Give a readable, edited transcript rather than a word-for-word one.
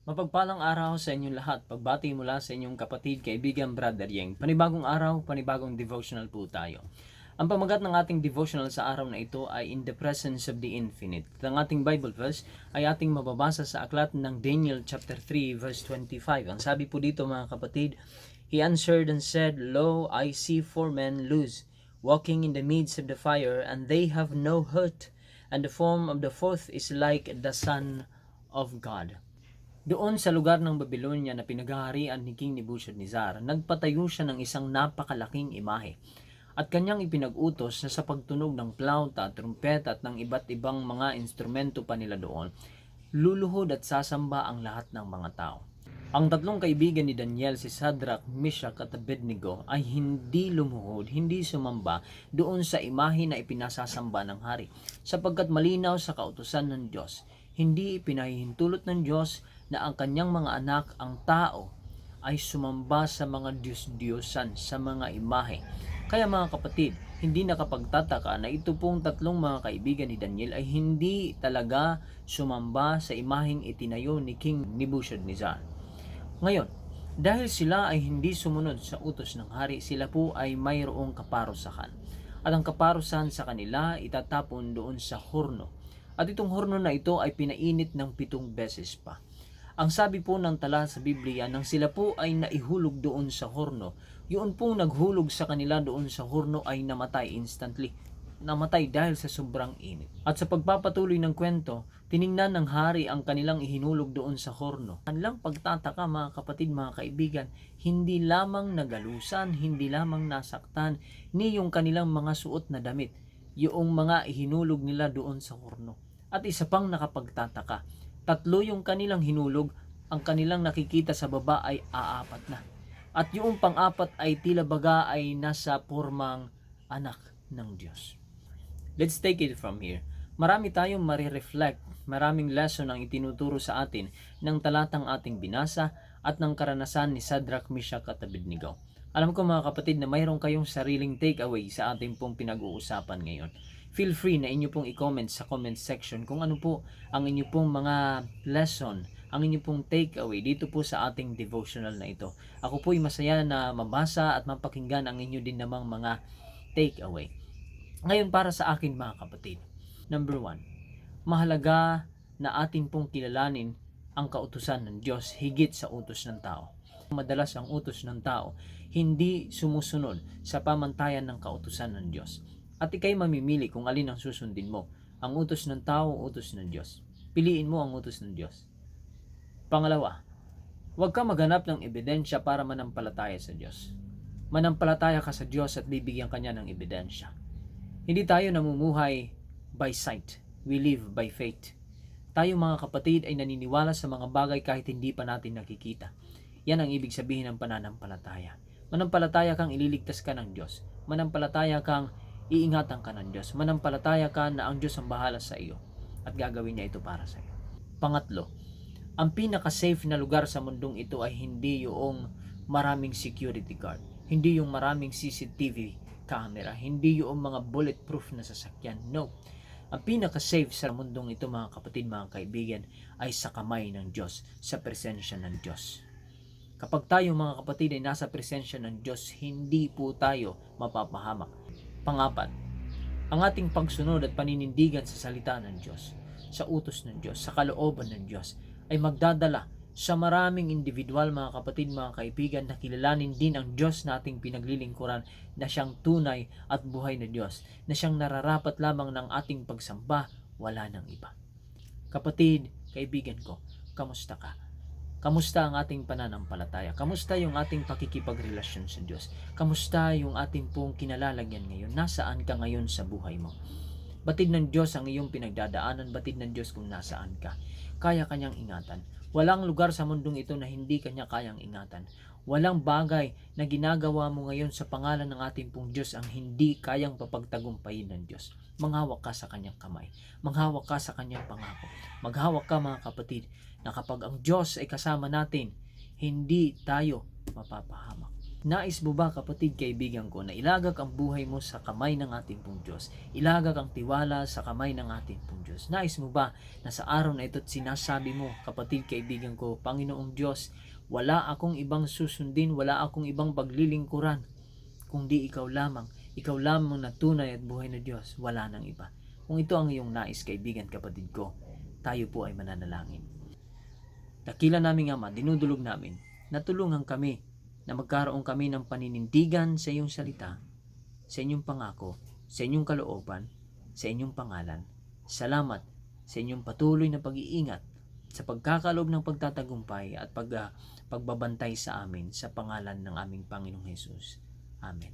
Mapagpalang araw sa inyong lahat. Pagbati mula sa inyong kapatid, kaibigan, Brother Yeng. Panibagong araw, panibagong devotional po tayo. Ang pamagat ng ating devotional sa araw na ito ay In the Presence of the Infinite. At ang ating Bible verse ay ating mababasa sa aklat ng Daniel chapter 3 verse 25. Ang sabi po dito mga kapatid, He answered and said, Lo, I see 4 men loose, walking in the midst of the fire, and they have no hurt, and the form of the fourth is like the Son of God. Doon sa lugar ng Babylonia na pinaghaharian ni King Nebuchadnezzar, nagpatayo siya ng isang napakalaking imahe at kanyang ipinag-utos na sa pagtunog ng plauta, trumpeta at ng iba't ibang mga instrumento pa nila doon, luluhod at sasamba ang lahat ng mga tao. Ang tatlong kaibigan ni Daniel, si Shadrach, Meshach at Abednego, ay hindi lumuhod, hindi sumamba doon sa imahe na ipinasasamba ng hari, sapagkat malinaw sa kautusan ng Diyos. Hindi ipinahihintulot ng Diyos na ang kanyang mga anak, ang tao, ay sumamba sa mga Diyos-Diyosan, sa mga imahe. Kaya mga kapatid, hindi nakapagtataka na ito pong tatlong mga kaibigan ni Daniel ay hindi talaga sumamba sa imaheng itinayo ni King Nebuchadnezzar. Ngayon, dahil sila ay hindi sumunod sa utos ng hari, sila po ay mayroong kaparusahan. At ang kaparusahan sa kanila itatapon doon sa horno. At itong horno na ito ay pinainit ng 7 beses pa. Ang sabi po ng tala sa Biblia, nang sila po ay naihulog doon sa horno, yun pong naghulog sa kanila doon sa horno ay namatay instantly. Namatay dahil sa sobrang init. At sa pagpapatuloy ng kwento, tiningnan ng hari ang kanilang ihinulog doon sa horno. Kanilang pagtataka mga kapatid, mga kaibigan, hindi lamang nagalusan, hindi lamang nasaktan, ni yung kanilang mga suot na damit, yung mga ihinulog nila doon sa horno. At isa pang nakapagtataka, 3 yung kanilang hinulog, ang kanilang nakikita sa baba ay 4 na. At yung pang-4 ay tila baga ay nasa pormang anak ng Diyos. Let's take it from here. Marami tayong marireflect, maraming lesson ang itinuturo sa atin ng talatang ating binasa at ng karanasan ni Shadrach, Meshach at Abednego. Alam ko mga kapatid na mayroon kayong sariling takeaway sa ating pong pinag-uusapan ngayon. Feel free na inyo pong i-comment sa comment section kung ano po ang inyo pong mga lesson, ang inyo pong takeaway dito po sa ating devotional na ito. Ako po'y masaya na mabasa at mapakinggan ang inyo din namang mga takeaway. Ngayon para sa akin mga kapatid, number 1, mahalaga na atin pong kilalanin ang kautusan ng Diyos higit sa utos ng tao. Madalas ang utos ng tao hindi sumusunod sa pamantayan ng kautusan ng Diyos. At ikay mamimili kung alin ang susundin mo, ang utos ng tao o utos ng Diyos. Piliin mo ang utos ng Diyos. Pangalawa, huwag ka maghanap ng ebidensya para manampalataya sa Diyos. Manampalataya ka sa Diyos at bibigyan ka niya ng ebidensya. Hindi tayo namumuhay by sight, we live by faith. Tayo mga kapatid ay naniniwala sa mga bagay kahit hindi pa natin nakikita. Yan ang ibig sabihin ng pananampalataya. Manampalataya kang ililigtas ka ng Diyos. Manampalataya kang iingatan ka ng Diyos. Manampalataya ka na ang Diyos ang bahala sa iyo at gagawin niya ito para sa iyo. Pangatlo, ang pinaka-safe na lugar sa mundong ito ay hindi yung maraming security guard, hindi yung maraming CCTV camera, hindi yung mga bulletproof na sasakyan. No. Ang pinaka-safe sa mundong ito mga kapatid, mga kaibigan, ay sa kamay ng Diyos, sa presensya ng Diyos. Kapag tayo mga kapatid ay nasa presensya ng Diyos, hindi po tayo mapapahamak. Pangapat, ang ating pagsunod at paninindigan sa salita ng Diyos, sa utos ng Diyos, sa kalooban ng Diyos, ay magdadala sa maraming individual mga kapatid, mga kaibigan, na kilalanin din ang Diyos na ating pinaglilingkuran, na siyang tunay at buhay na Diyos, na siyang nararapat lamang ng ating pagsamba, wala nang iba. Kapatid, kaibigan ko, kamusta ka? Kamusta ang ating pananampalataya? Kamusta yung ating pakikipagrelasyon sa Diyos? Kamusta yung ating pong kinalalagyan ngayon? Nasaan ka ngayon sa buhay mo? Batid ng Diyos ang iyong pinagdadaanan, batid ng Diyos kung nasaan ka. Kaya kanyang ingatan. Walang lugar sa mundong ito na hindi kanya kayang ingatan. Walang bagay na ginagawa mo ngayon sa pangalan ng ating pong Diyos ang hindi kayang papagtagumpayin ng Diyos. Manghawak ka sa kanyang kamay. Manghawak ka sa kanyang pangako. Maghawak ka mga kapatid, na kapag ang Diyos ay kasama natin, hindi tayo mapapahamak. Nais mo ba, kapatid, kaibigan ko, na ilagak ang buhay mo sa kamay ng ating pong Diyos? Ilagak ang tiwala sa kamay ng ating pong Diyos. Nais mo ba na sa araw na ito't sinasabi mo, kapatid, kaibigan ko, Panginoong Diyos, wala akong ibang susundin, wala akong ibang paglilingkuran, kundi ikaw lamang. Ikaw lamang na tunay at buhay na Diyos, wala nang iba. Kung ito ang iyong nais, kaibigan, kapatid ko, tayo po ay mananalangin. Dakila naming Ama, dinudulog namin na tulungan kami na magkaroon kami ng paninindigan sa iyong salita, sa inyong pangako, sa inyong kalooban, sa inyong pangalan. Salamat sa inyong patuloy na pag-iingat, sa pagkakaloob ng pagtatagumpay at pagbabantay sa amin sa pangalan ng aming Panginoong Hesus. Amen.